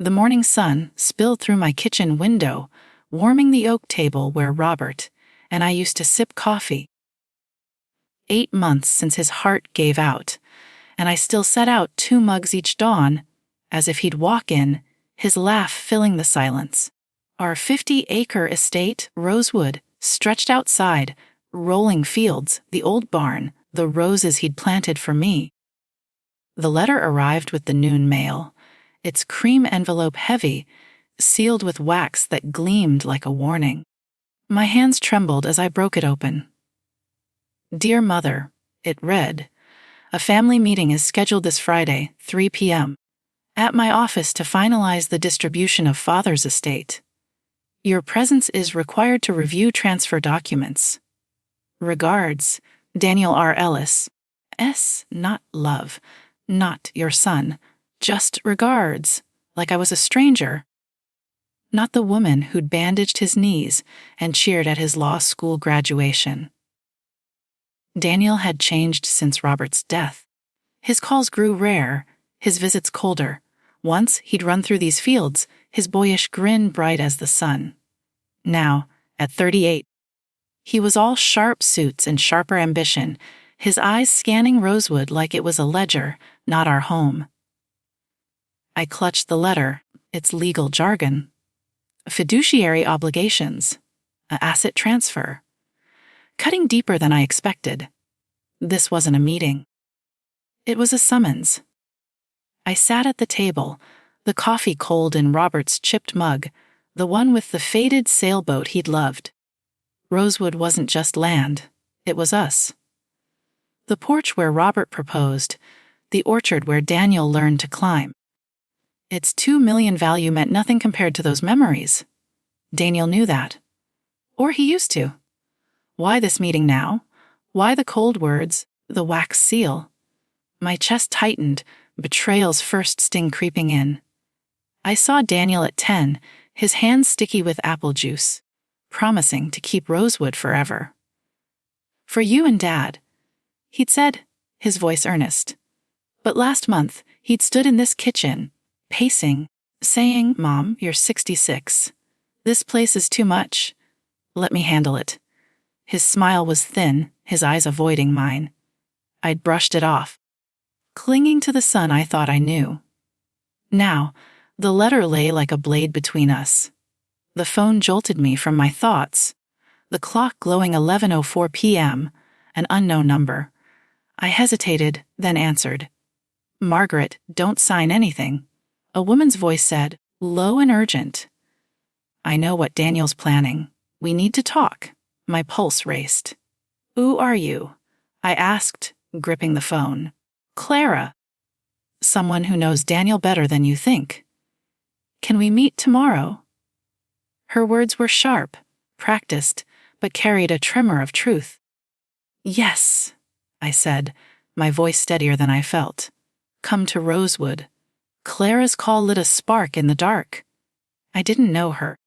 The morning sun spilled through my kitchen window, warming the oak table where Robert and I used to sip coffee. 8 months since his heart gave out, and I still set out 2 mugs each dawn, as if he'd walk in, his laugh filling the silence. Our 50-acre estate, Rosewood, stretched outside, rolling fields, the old barn, the roses he'd planted for me. The letter arrived with the noon mail, its cream envelope heavy, sealed with wax that gleamed like a warning. My hands trembled as I broke it open. "Dear Mother," it read, "a family meeting is scheduled this Friday, 3 p.m., at my office to finalize the distribution of Father's estate. Your presence is required to review transfer documents. Regards, Daniel R. Ellis. S. Not love, not your son. Just regards, like I was a stranger. Not the woman who'd bandaged his knees and cheered at his law school graduation." Daniel had changed since Robert's death. His calls grew rare, his visits colder. Once he'd run through these fields, his boyish grin bright as the sun. Now, at 38, he was all sharp suits and sharper ambition, his eyes scanning Rosewood like it was a ledger, not our home. I clutched the letter, its legal jargon. Fiduciary obligations, an asset transfer. Cutting deeper than I expected. This wasn't a meeting. It was a summons. I sat at the table, the coffee cold in Robert's chipped mug, the one with the faded sailboat he'd loved. Rosewood wasn't just land, it was us. The porch where Robert proposed, the orchard where Daniel learned to climb. Its $2 million value meant nothing compared to those memories. Daniel knew that. Or he used to. Why this meeting now? Why the cold words, the wax seal? My chest tightened, betrayal's first sting creeping in. I saw Daniel at 10, his hands sticky with apple juice, promising to keep Rosewood forever. "For you and Dad," he'd said, his voice earnest. But last month, he'd stood in this kitchen, pacing, saying, "Mom, you're 66. This place is too much. Let me handle it." His smile was thin, his eyes avoiding mine. I'd brushed it off, clinging to the son I thought I knew. Now, the letter lay like a blade between us. The phone jolted me from my thoughts, the clock glowing 11:04 p.m., an unknown number. I hesitated, then answered. "Margaret, don't sign anything." A woman's voice said, low and urgent. "I know what Daniel's planning. We need to talk." My pulse raced. "Who are you?" I asked, gripping the phone. "Clara." "Someone who knows Daniel better than you think." "Can we meet tomorrow?" Her words were sharp, practiced, but carried a tremor of truth. "Yes," I said, my voice steadier than I felt. "Come to Rosewood." Clara's call lit a spark in the dark. I didn't know her.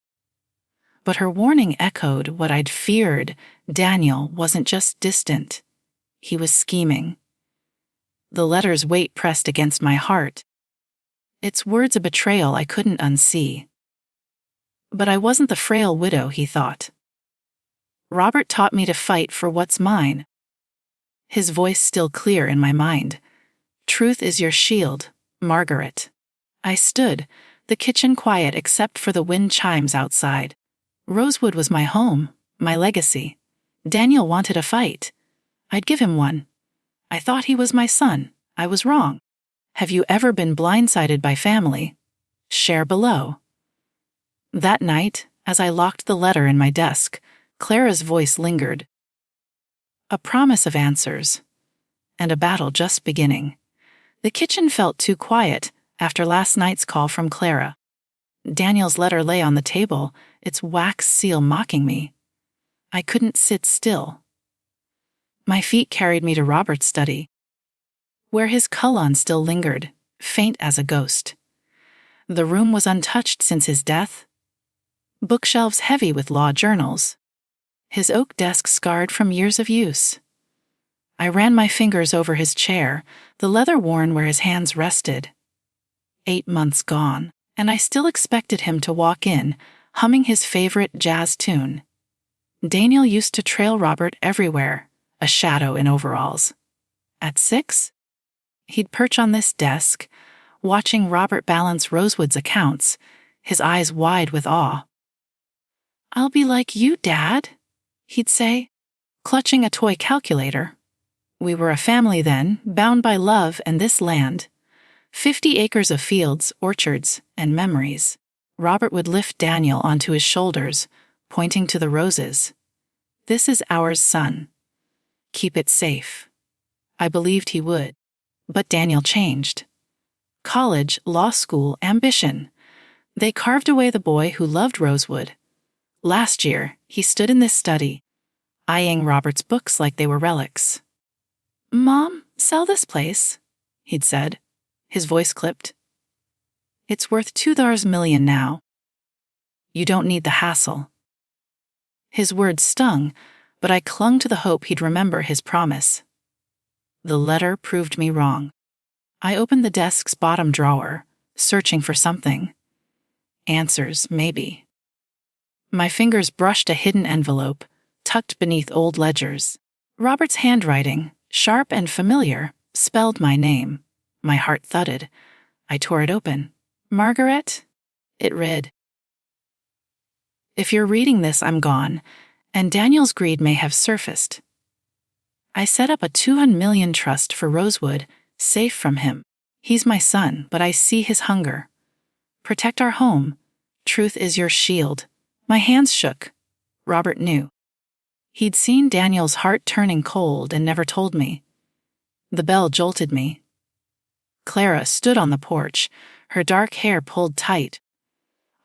But her warning echoed what I'd feared. Daniel wasn't just distant. He was scheming. The letter's weight pressed against my heart. Its words a betrayal I couldn't unsee. But I wasn't the frail widow he thought. Robert taught me to fight for what's mine. His voice still clear in my mind. "Truth is your shield, Margaret." I stood, the kitchen quiet except for the wind chimes outside. Rosewood was my home, my legacy. Daniel wanted a fight. I'd give him one. I thought he was my son. I was wrong. Have you ever been blindsided by family? Share below. That night, as I locked the letter in my desk, Clara's voice lingered. A promise of answers, and a battle just beginning. The kitchen felt too quiet after last night's call from Clara. Daniel's letter lay on the table, its wax seal mocking me. I couldn't sit still. My feet carried me to Robert's study, where his Cullen still lingered, faint as a ghost. The room was untouched since his death. Bookshelves heavy with law journals. His oak desk scarred from years of use. I ran my fingers over his chair, the leather worn where his hands rested. 8 months gone, And I still expected him to walk in, humming his favorite jazz tune. Daniel used to trail Robert everywhere, a shadow in overalls. At 6, he'd perch on this desk, watching Robert balance Rosewood's accounts, his eyes wide with awe. "I'll be like you, Dad," he'd say, clutching a toy calculator. We were a family then, bound by love and this land. 50 acres of fields, orchards, and memories. Robert would lift Daniel onto his shoulders, pointing to the roses. "This is ours, son. Keep it safe." I believed he would. But Daniel changed. College, law school, ambition. They carved away the boy who loved Rosewood. Last year, he stood in this study, eyeing Robert's books like they were relics. "Mom, sell this place," he'd said. His voice clipped. "It's worth $2 million now. You don't need the hassle." His words stung, but I clung to the hope he'd remember his promise. The letter proved me wrong. I opened the desk's bottom drawer, searching for something. Answers, maybe. My fingers brushed a hidden envelope, tucked beneath old ledgers. Robert's handwriting, sharp and familiar, spelled my name. My heart thudded. I tore it open. "Margaret?" It read. "If you're reading this, I'm gone, and Daniel's greed may have surfaced. I set up a $200 million trust for Rosewood, safe from him. He's my son, but I see his hunger. Protect our home. Truth is your shield." My hands shook. Robert knew. He'd seen Daniel's heart turning cold and never told me. The bell jolted me. Clara stood on the porch, her dark hair pulled tight.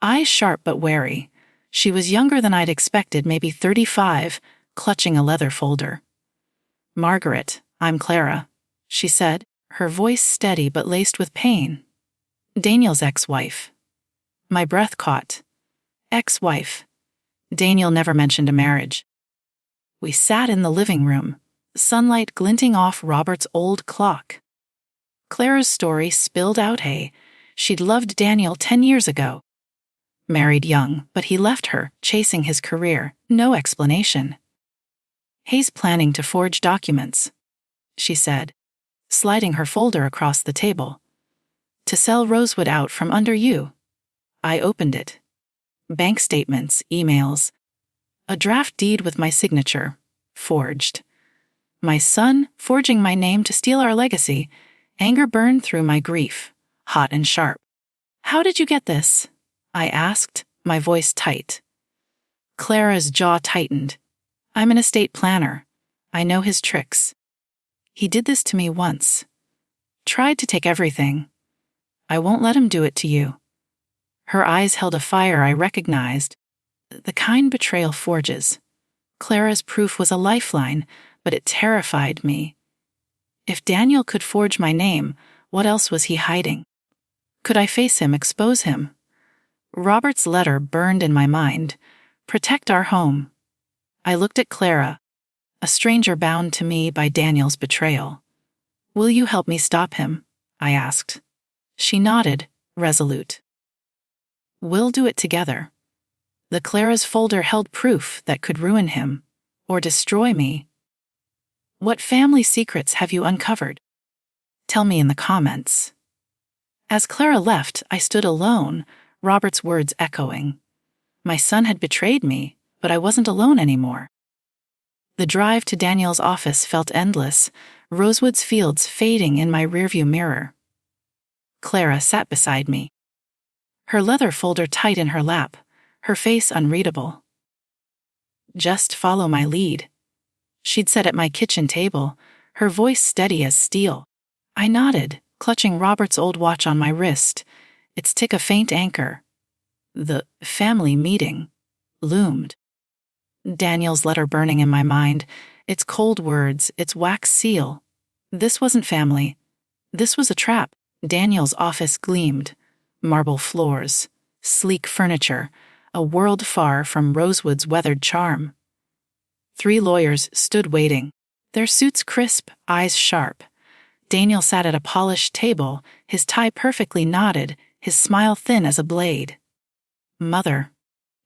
Eyes sharp but wary. She was younger than I'd expected, maybe 35, clutching a leather folder. "Margaret, I'm Clara," she said, her voice steady but laced with pain. "Daniel's ex-wife." My breath caught. Ex-wife. Daniel never mentioned a marriage. We sat in the living room, sunlight glinting off Robert's old clock. Clara's story spilled out. She'd loved Daniel 10 years ago. Married young, but he left her, chasing his career, no explanation. "He's planning to forge documents," she said, sliding her folder across the table. "To sell Rosewood out from under you." I opened it. Bank statements, emails. A draft deed with my signature, forged. My son forging my name to steal our legacy. Anger burned through my grief, hot and sharp. "How did you get this?" I asked, my voice tight. Clara's jaw tightened. "I'm an estate planner. I know his tricks. He did this to me once. Tried to take everything. I won't let him do it to you." Her eyes held a fire I recognized. The kind betrayal forges. Clara's proof was a lifeline, but it terrified me. If Daniel could forge my name, what else was he hiding? Could I face him, expose him? Robert's letter burned in my mind. "Protect our home." I looked at Clara, a stranger bound to me by Daniel's betrayal. "Will you help me stop him?" I asked. She nodded, resolute. "We'll do it together." The Clara's folder held proof that could ruin him, or destroy me. What family secrets have you uncovered? Tell me in the comments. As Clara left, I stood alone, Robert's words echoing. My son had betrayed me, but I wasn't alone anymore. The drive to Daniel's office felt endless, Rosewood's fields fading in my rearview mirror. Clara sat beside me. Her leather folder tight in her lap, her face unreadable. "Just follow my lead," she'd said at my kitchen table, her voice steady as steel. I nodded, clutching Robert's old watch on my wrist, its tick a faint anchor. The family meeting loomed. Daniel's letter burning in my mind, its cold words, its wax seal. This wasn't family. This was a trap. Daniel's office gleamed. Marble floors, sleek furniture, a world far from Rosewood's weathered charm. 3 lawyers stood waiting, their suits crisp, eyes sharp. Daniel sat at a polished table, his tie perfectly knotted, his smile thin as a blade. "Mother,"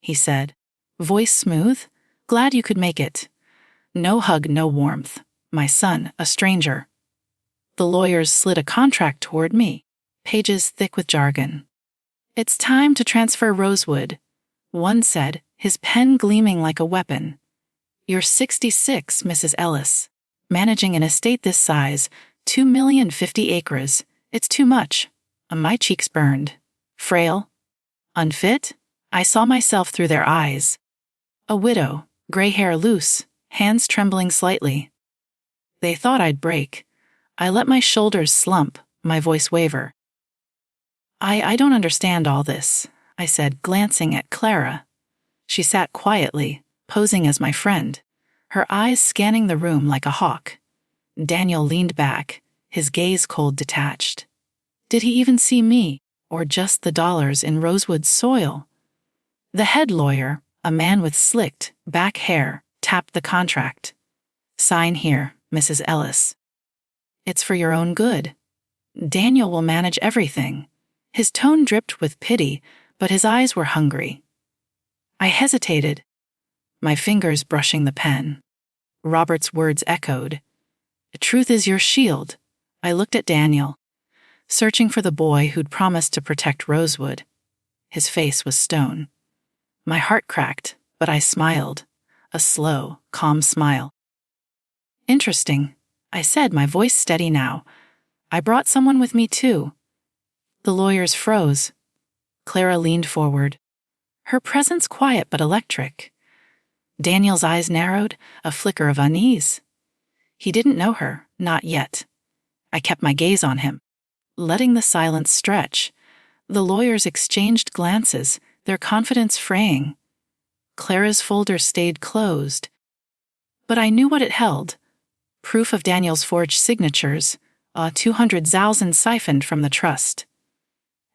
he said, voice smooth, "glad you could make it. No hug, no warmth. My son, a stranger." The lawyers slid a contract toward me, pages thick with jargon. "It's time to transfer Rosewood," one said, his pen gleaming like a weapon. "You're 66, Mrs. Ellis. Managing an estate this size, 2,050 acres. It's too much." My cheeks burned. Frail? Unfit? I saw myself through their eyes. A widow, gray hair loose, hands trembling slightly. They thought I'd break. I let my shoulders slump, my voice waver. I don't understand all this," I said, glancing at Clara. She sat quietly, posing as my friend, her eyes scanning the room like a hawk. Daniel leaned back, his gaze cold detached. Did he even see me, or just the dollars in Rosewood's soil? The head lawyer, a man with slicked, back hair, tapped the contract. "Sign here, Mrs. Ellis. It's for your own good. Daniel will manage everything." His tone dripped with pity, but his eyes were hungry. I hesitated, my fingers brushing the pen. Robert's words echoed. "Truth is your shield." I looked at Daniel, searching for the boy who'd promised to protect Rosewood. His face was stone. My heart cracked, but I smiled, a slow, calm smile. "Interesting," I said, my voice steady now. "I brought someone with me too." The lawyers froze. Clara leaned forward, her presence quiet but electric. Daniel's eyes narrowed, a flicker of unease. He didn't know her, not yet. I kept my gaze on him, letting the silence stretch. The lawyers exchanged glances, their confidence fraying. Clara's folder stayed closed. But I knew what it held. Proof of Daniel's forged signatures, 200,000 siphoned from the trust.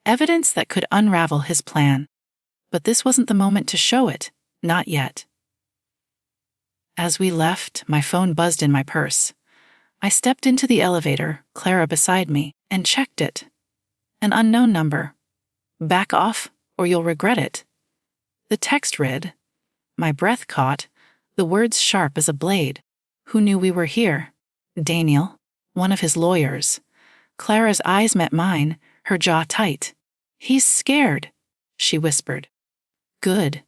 Evidence that could unravel his plan. But this wasn't the moment to show it, not yet. As we left, my phone buzzed in my purse. I stepped into the elevator, Clara beside me, and checked it. An unknown number. "Back off, or you'll regret it." The text read. My breath caught, the words sharp as a blade. Who knew we were here? Daniel, one of his lawyers. Clara's eyes met mine, her jaw tight. "He's scared," she whispered. "Good."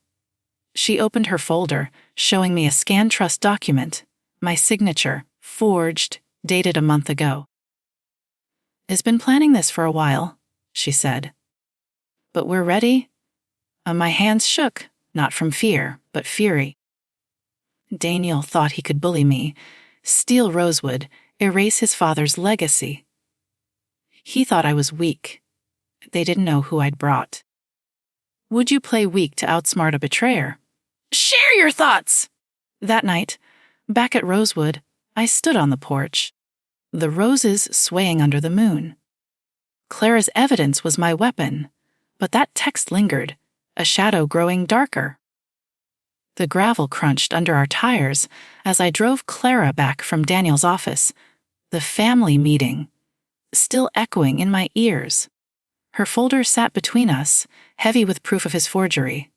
She opened her folder, showing me a scanned trust document, my signature, forged, dated a month ago. "Has been planning this for a while," she said. "But we're ready." My hands shook, not from fear, but fury. Daniel thought he could bully me, steal Rosewood, erase his father's legacy. He thought I was weak. They didn't know who I'd brought. Would you play weak to outsmart a betrayer? "Share your thoughts!" That night, back at Rosewood, I stood on the porch, the roses swaying under the moon. Clara's evidence was my weapon, but that text lingered, a shadow growing darker. The gravel crunched under our tires as I drove Clara back from Daniel's office, the family meeting, still echoing in my ears. Her folder sat between us, heavy with proof of his forgery.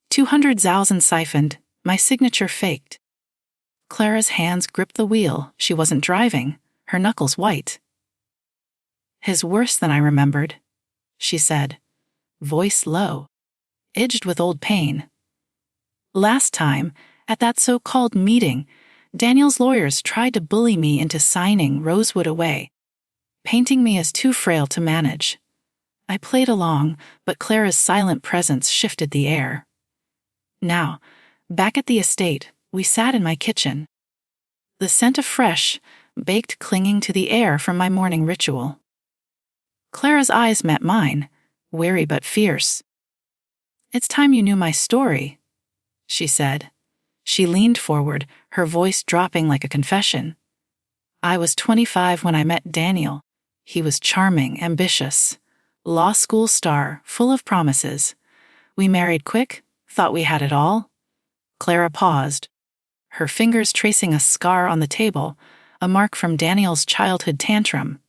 200,000 siphoned, my signature faked. Clara's hands gripped the wheel. She wasn't driving, her knuckles white. "His worse than I remembered," she said, voice low, edged with old pain. "Last time, at that so-called meeting, Daniel's lawyers tried to bully me into signing Rosewood away, painting me as too frail to manage. I played along, but Clara's silent presence shifted the air. Now, back at the estate, we sat in my kitchen. The scent of fresh, baked clinging to the air from my morning ritual. Clara's eyes met mine, wary but fierce. "It's time you knew my story," she said. She leaned forward, her voice dropping like a confession. "I was 25 when I met Daniel. He was charming, ambitious. Law school star, full of promises. We married quick, thought we had it all." Clara paused, her fingers tracing a scar on the table, a mark from Daniel's childhood tantrum.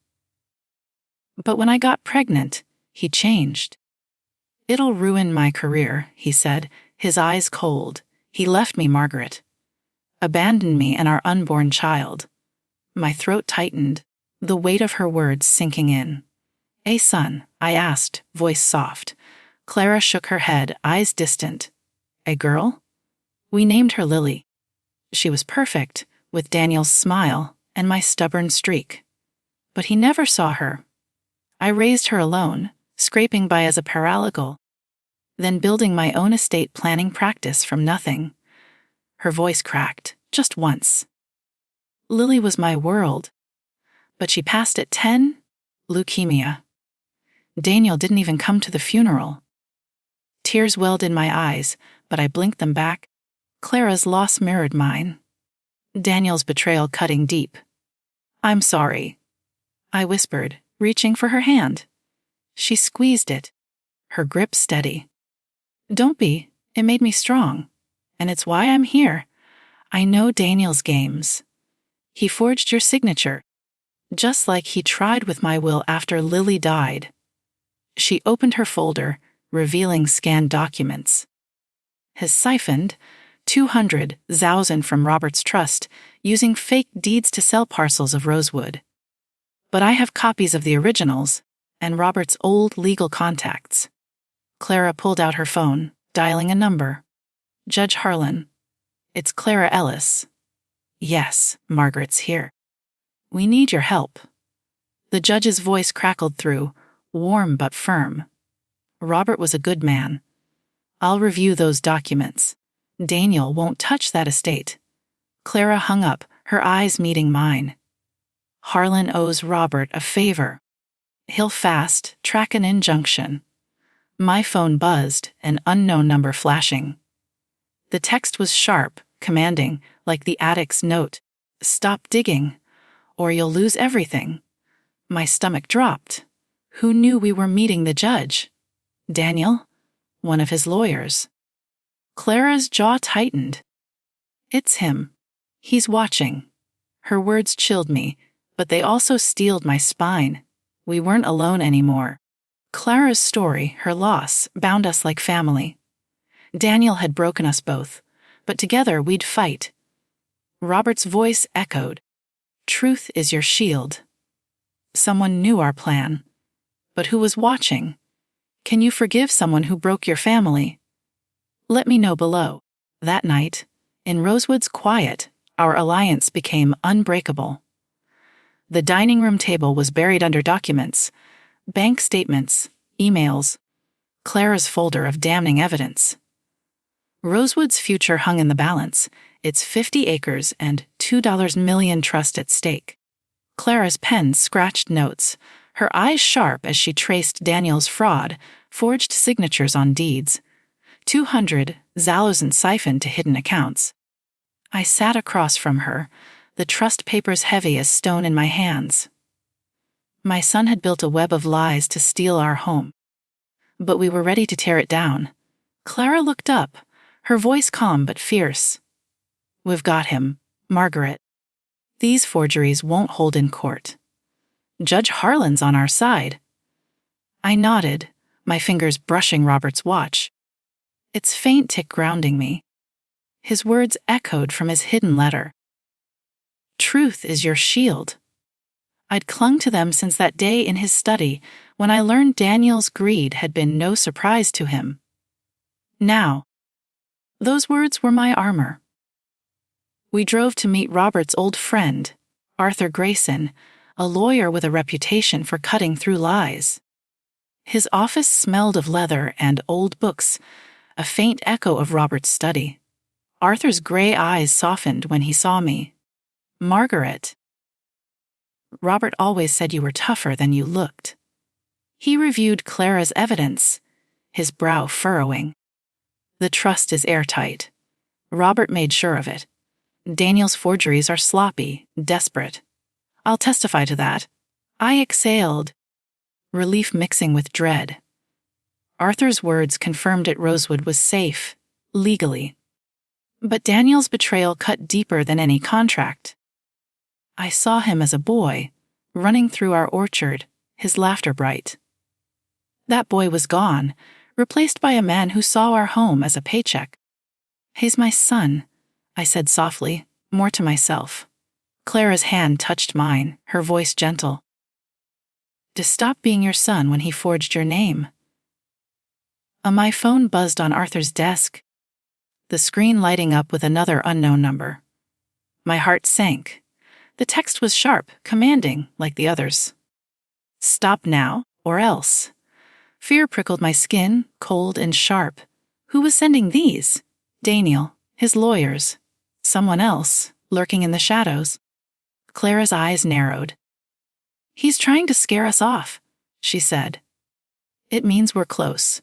"But when I got pregnant, He changed. "It'll ruin my career," he said, his eyes cold. "He left me, Margaret. Abandoned me and our unborn child." My throat tightened, the weight of her words sinking in. "A son?" I asked, voice soft. Clara shook her head, eyes distant. "A girl?" "We named her Lily. She was perfect, with Daniel's smile and my stubborn streak. But he never saw her. I raised her alone, scraping by as a paralegal, then building my own estate planning practice from nothing." Her voice cracked, just once. "Lily was my world. But she passed at 10, leukemia. Daniel didn't even come to the funeral." Tears welled in my eyes, but I blinked them back. Clara's loss mirrored mine. Daniel's betrayal cutting deep. "I'm sorry," I whispered, reaching for her hand. She squeezed it, her grip steady. "Don't be. It made me strong. And it's why I'm here. I know Daniel's games. He forged your signature, just like he tried with my will after Lily died." She opened her folder, revealing scanned documents. "Has siphoned 200,000 from Robert's trust using fake deeds to sell parcels of Rosewood. But I have copies of the originals and Robert's old legal contacts." Clara pulled out her phone, dialing a number. "Judge Harlan. It's Clara Ellis." "Yes, Margaret's here. We need your help." The judge's voice crackled through, warm but firm. "Robert was a good man. I'll review those documents. Daniel won't touch that estate." Clara hung up, her eyes meeting mine. "Harlan owes Robert a favor. He'll fast track an injunction." My phone buzzed, an unknown number flashing. The text was sharp, commanding, like the addict's note. "Stop digging, or you'll lose everything." My stomach dropped. Who knew we were meeting the judge? Daniel? One of his lawyers? Clara's jaw tightened. "It's him. He's watching." Her words chilled me, but they also steeled my spine. We weren't alone anymore. Clara's story, her loss, bound us like family. Daniel had broken us both, but together we'd fight. Robert's voice echoed. "Truth is your shield." Someone knew our plan. But who was watching? Can you forgive someone who broke your family? Let me know below. That night, in Rosewood's quiet, our alliance became unbreakable. The dining room table was buried under documents, bank statements, emails, Clara's folder of damning evidence. Rosewood's future hung in the balance, its 50 acres and $2 million trust at stake. Clara's pen scratched notes, her eyes sharp as she traced Daniel's fraud, forged signatures on deeds. 200,000 siphoned to hidden accounts. I sat across from her, the trust papers heavy as stone in my hands. My son had built a web of lies to steal our home. But we were ready to tear it down. Clara looked up, her voice calm but fierce. "We've got him, Margaret. These forgeries won't hold in court. Judge Harlan's on our side." I nodded, my fingers brushing Robert's watch. Its faint tick grounding me. His words echoed from his hidden letter. "Truth is your shield." I'd clung to them since that day in his study when I learned Daniel's greed had been no surprise to him. Now, those words were my armor. We drove to meet Robert's old friend, Arthur Grayson, a lawyer with a reputation for cutting through lies. His office smelled of leather and old books, a faint echo of Robert's study. Arthur's gray eyes softened when he saw me. "Margaret." "Robert always said you were tougher than you looked." He reviewed Clara's evidence, his brow furrowing. "The trust is airtight. Robert made sure of it. Daniel's forgeries are sloppy, desperate. I'll testify to that." I exhaled, relief mixing with dread. Arthur's words confirmed at Rosewood was safe, legally. But Daniel's betrayal cut deeper than any contract. I saw him as a boy, running through our orchard, his laughter bright. That boy was gone, replaced by a man who saw our home as a paycheck. "He's my son," I said softly, more to myself. Clara's hand touched mine, her voice gentle. "To stop being your son when he forged your name." My phone buzzed on Arthur's desk, the screen lighting up with another unknown number. My heart sank. The text was sharp, commanding, like the others. "Stop now, or else." Fear prickled my skin, cold and sharp. Who was sending these? Daniel, his lawyers. Someone else, lurking in the shadows. Clara's eyes narrowed. "He's trying to scare us off," she said. "It means we're close."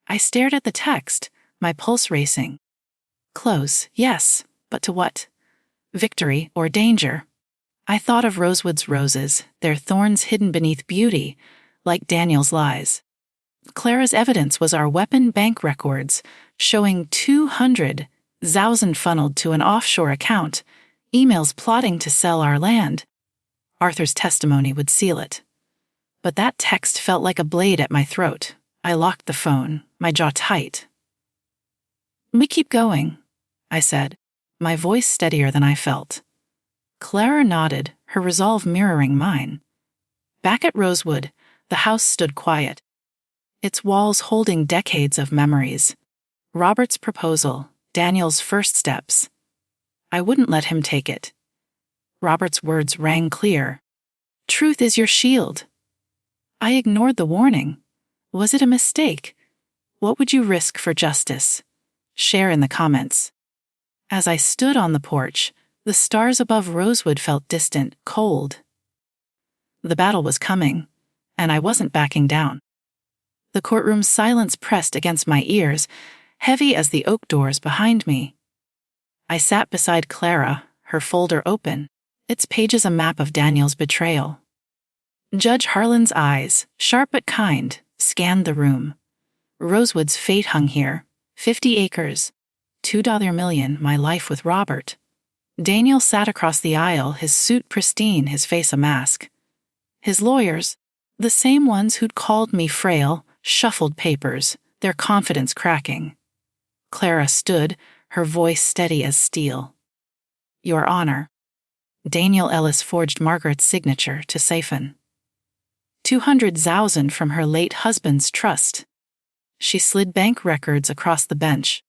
I stared at the text, my pulse racing. Close, yes, but to what? Victory or danger? I thought of Rosewood's roses, their thorns hidden beneath beauty, like Daniel's lies. Clara's evidence was our weapon bank records, showing 200,000 funneled to an offshore account, emails plotting to sell our land. Arthur's testimony would seal it. But that text felt like a blade at my throat. I locked the phone, my jaw tight. "We keep going," I said, my voice steadier than I felt. Clara nodded, her resolve mirroring mine. Back at Rosewood, the house stood quiet, its walls holding decades of memories. Robert's proposal, Daniel's first steps. I wouldn't let him take it. Robert's words rang clear. "Truth is your shield." I ignored the warning. Was it a mistake? What would you risk for justice? Share in the comments. As I stood on the porch, the stars above Rosewood felt distant, cold. The battle was coming, and I wasn't backing down. The courtroom's silence pressed against my ears, heavy as the oak doors behind me. I sat beside Clara, her folder open, its pages a map of Daniel's betrayal. Judge Harlan's eyes, sharp but kind, scanned the room. Rosewood's fate hung here, 50 acres, $2 million, my life with Robert. Daniel sat across the aisle, his suit pristine, his face a mask. His lawyers, the same ones who'd called me frail, shuffled papers, their confidence cracking. Clara stood, her voice steady as steel. "Your Honor." Daniel Ellis forged Margaret's signature to siphon 200,000 from her late husband's trust. She slid bank records across the bench.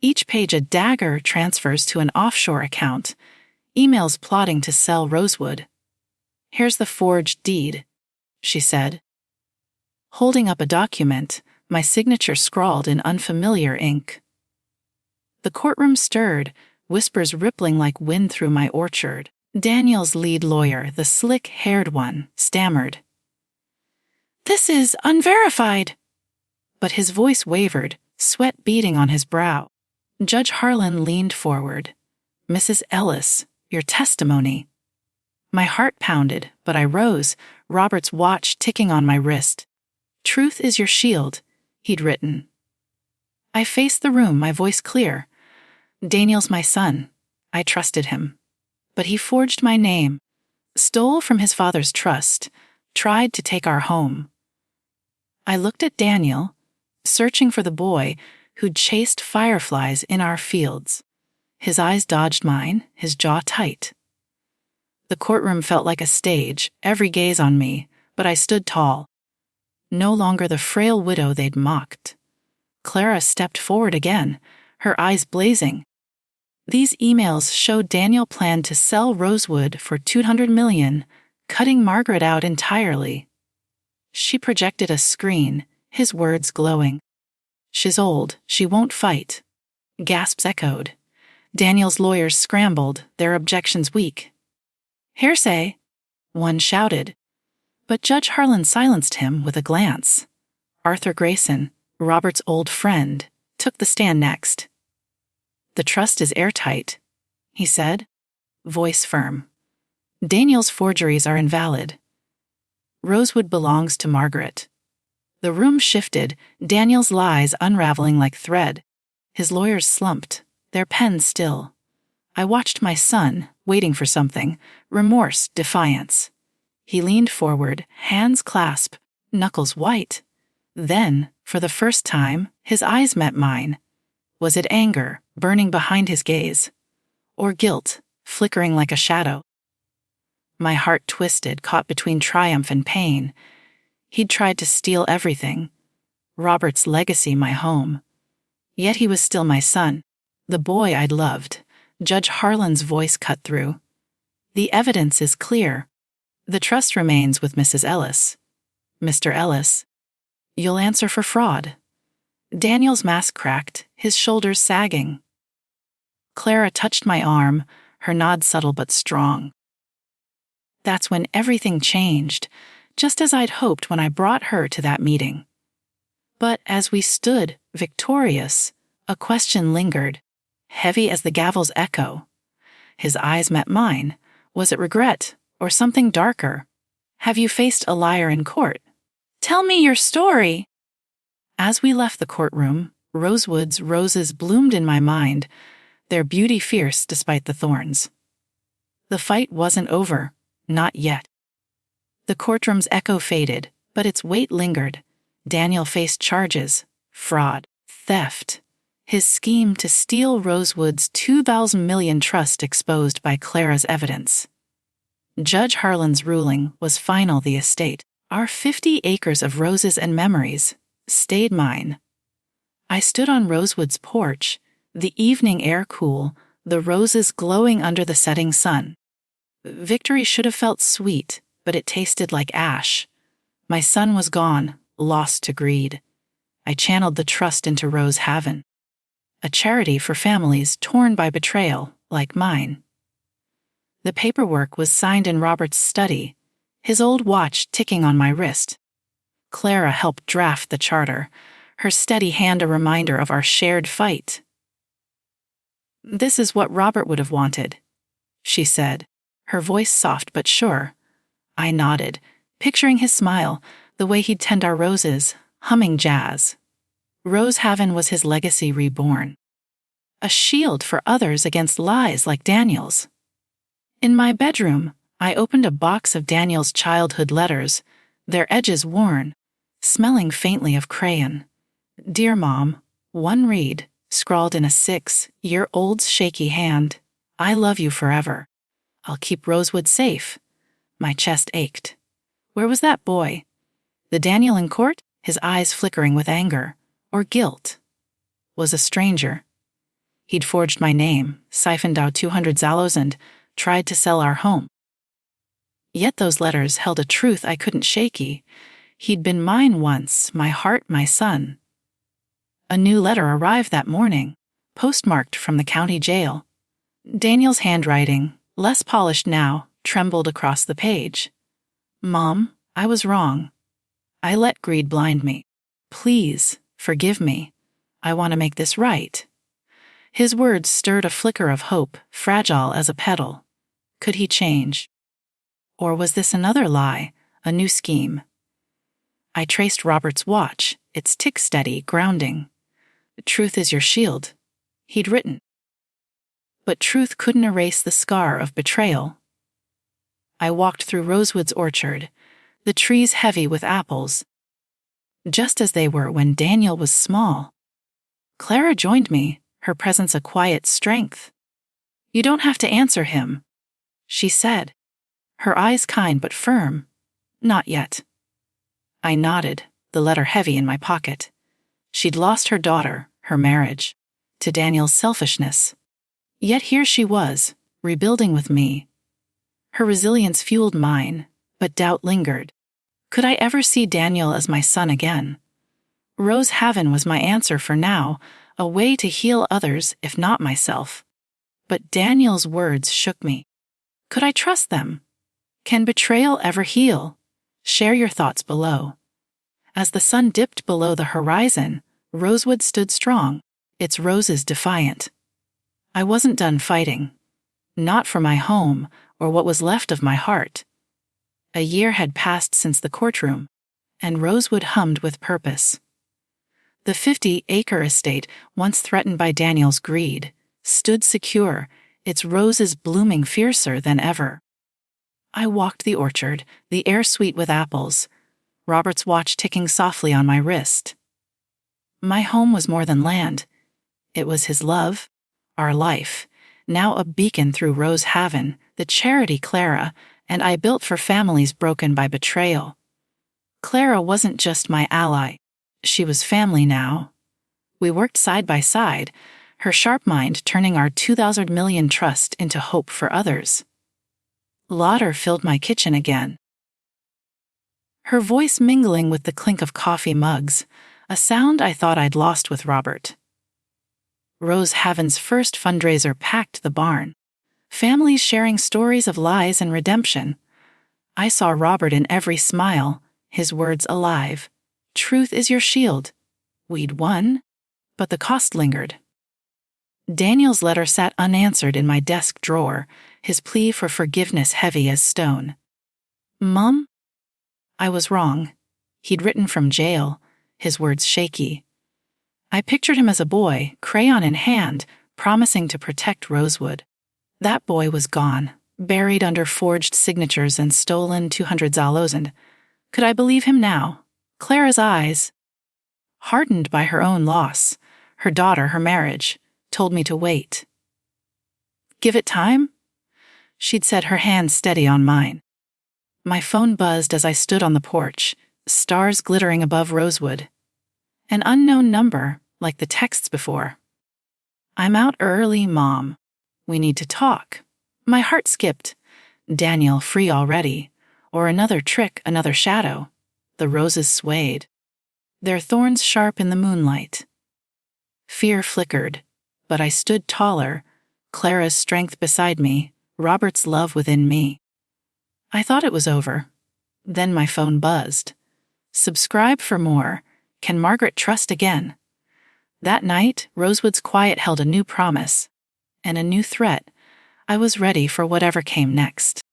Each page a dagger transfers to an offshore account, emails plotting to sell Rosewood. "Here's the forged deed," she said. Holding up a document, my signature scrawled in unfamiliar ink. The courtroom stirred, whispers rippling like wind through my orchard. Daniel's lead lawyer, the slick-haired one, stammered. "This is unverified." But his voice wavered, sweat beading on his brow. Judge Harlan leaned forward. "Mrs. Ellis, your testimony." My heart pounded, but I rose, Robert's watch ticking on my wrist. "Truth is your shield," he'd written. I faced the room, my voice clear. "Daniel's my son. I trusted him. But he forged my name, stole from his father's trust, tried to take our home." I looked at Daniel, searching for the boy who'd chased fireflies in our fields. His eyes dodged mine, his jaw tight. The courtroom felt like a stage, every gaze on me, but I stood tall. No longer the frail widow they'd mocked. Clara stepped forward again, her eyes blazing. These emails showed Daniel planned to sell Rosewood for $200 million, cutting Margaret out entirely. She projected a screen, his words glowing. "She's old, she won't fight." Gasps echoed. Daniel's lawyers scrambled, their objections weak. "Hearsay," one shouted. But Judge Harlan silenced him with a glance. Arthur Grayson, Robert's old friend, took the stand next. "The trust is airtight," he said, voice firm. "Daniel's forgeries are invalid. Rosewood belongs to Margaret." The room shifted, Daniel's lies unraveling like thread. His lawyers slumped, their pens still. I watched my son, waiting for something, remorse, defiance. He leaned forward, hands clasped, knuckles white. Then, for the first time, his eyes met mine. Was it anger, burning behind his gaze? Or guilt, flickering like a shadow? My heart twisted, caught between triumph and pain. He'd tried to steal everything. Robert's legacy, my home. Yet he was still my son, the boy I'd loved. Judge Harlan's voice cut through. The evidence is clear. The trust remains with Mrs. Ellis. Mr. Ellis, you'll answer for fraud. Daniel's mask cracked, his shoulders sagging. Clara touched my arm, her nod subtle but strong. That's when everything changed, just as I'd hoped when I brought her to that meeting. But as we stood, victorious, a question lingered, heavy as the gavel's echo. His eyes met mine. Was it regret, or something darker? Have you faced a liar in court? Tell me your story. As we left the courtroom, Rosewood's roses bloomed in my mind, their beauty fierce despite the thorns. The fight wasn't over, not yet. The courtroom's echo faded, but its weight lingered. Daniel faced charges, fraud, theft. His scheme to steal Rosewood's $2 million trust exposed by Clara's evidence. Judge Harlan's ruling was final. The estate, our 50 acres of roses and memories, stayed mine. I stood on Rosewood's porch, the evening air cool, the roses glowing under the setting sun. Victory should have felt sweet, but it tasted like ash. My son was gone, lost to greed. I channeled the trust into Rose Haven, a charity for families torn by betrayal, like mine. The paperwork was signed in Robert's study, his old watch ticking on my wrist. Clara helped draft the charter, her steady hand a reminder of our shared fight. This is what Robert would have wanted, she said, her voice soft but sure. I nodded, picturing his smile, the way he'd tend our roses, humming jazz. Rose Haven was his legacy reborn. A shield for others against lies like Daniel's. In my bedroom, I opened a box of Daniel's childhood letters, their edges worn, smelling faintly of crayon. Dear Mom, one read, scrawled in a 6-year-old's shaky hand, I love you forever. I'll keep Rosewood safe. My chest ached. Where was that boy? The Daniel in court, his eyes flickering with anger, or guilt? Was a stranger. He'd forged my name, siphoned out 200 Zalos, and tried to sell our home. Yet those letters held a truth I couldn't shake. He'd been mine once, my heart, my son. A new letter arrived that morning, postmarked from the county jail. Daniel's handwriting, less polished now, trembled across the page. Mom, I was wrong. I let greed blind me. Please, forgive me. I want to make this right. His words stirred a flicker of hope, fragile as a petal. Could he change? Or was this another lie, a new scheme? I traced Robert's watch, its tick steady, grounding. Truth is your shield, he'd written. But truth couldn't erase the scar of betrayal. I walked through Rosewood's orchard, the trees heavy with apples, just as they were when Daniel was small. Clara joined me, her presence a quiet strength. You don't have to answer him, she said, her eyes kind but firm. Not yet. I nodded, the letter heavy in my pocket. She'd lost her daughter, her marriage, to Daniel's selfishness. Yet here she was, rebuilding with me. Her resilience fueled mine, but doubt lingered. Could I ever see Daniel as my son again? Rose Haven was my answer for now, a way to heal others if not myself. But Daniel's words shook me. Could I trust them? Can betrayal ever heal? Share your thoughts below. As the sun dipped below the horizon, Rosewood stood strong, its roses defiant. I wasn't done fighting. Not for my home, or what was left of my heart. A year had passed since the courtroom, and Rosewood hummed with purpose. The 50-acre estate, once threatened by Daniel's greed, stood secure, its roses blooming fiercer than ever. I walked the orchard, the air sweet with apples. Robert's watch ticking softly on my wrist. My home was more than land. It was his love, our life, now a beacon through Rosehaven, the charity Clara and I built for families broken by betrayal. Clara wasn't just my ally. She was family now. We worked side by side, her sharp mind turning our 2,000 million trust into hope for others. Laughter filled my kitchen again. Her voice mingling with the clink of coffee mugs, a sound I thought I'd lost with Robert. Rosehaven's first fundraiser packed the barn. Families sharing stories of lies and redemption. I saw Robert in every smile, his words alive. Truth is your shield. We'd won, but the cost lingered. Daniel's letter sat unanswered in my desk drawer, his plea for forgiveness heavy as stone. Mom? I was wrong. He'd written from jail, his words shaky. I pictured him as a boy, crayon in hand, promising to protect Rosewood. That boy was gone, buried under forged signatures and stolen 200 Zalozend. Could I believe him now? Clara's eyes, hardened by her own loss, her daughter, her marriage, told me to wait. Give it time? She'd said, her hand steady on mine. My phone buzzed as I stood on the porch, stars glittering above Rosewood. An unknown number, like the texts before. I'm out early, Mom. We need to talk. My heart skipped. Daniel free already. Or another trick, another shadow. The roses swayed, their thorns sharp in the moonlight. Fear flickered, but I stood taller, Clara's strength beside me, Robert's love within me. I thought it was over. Then my phone buzzed. Subscribe for more. Can Margaret trust again? That night, Rosewood's quiet held a new promise and a new threat. I was ready for whatever came next.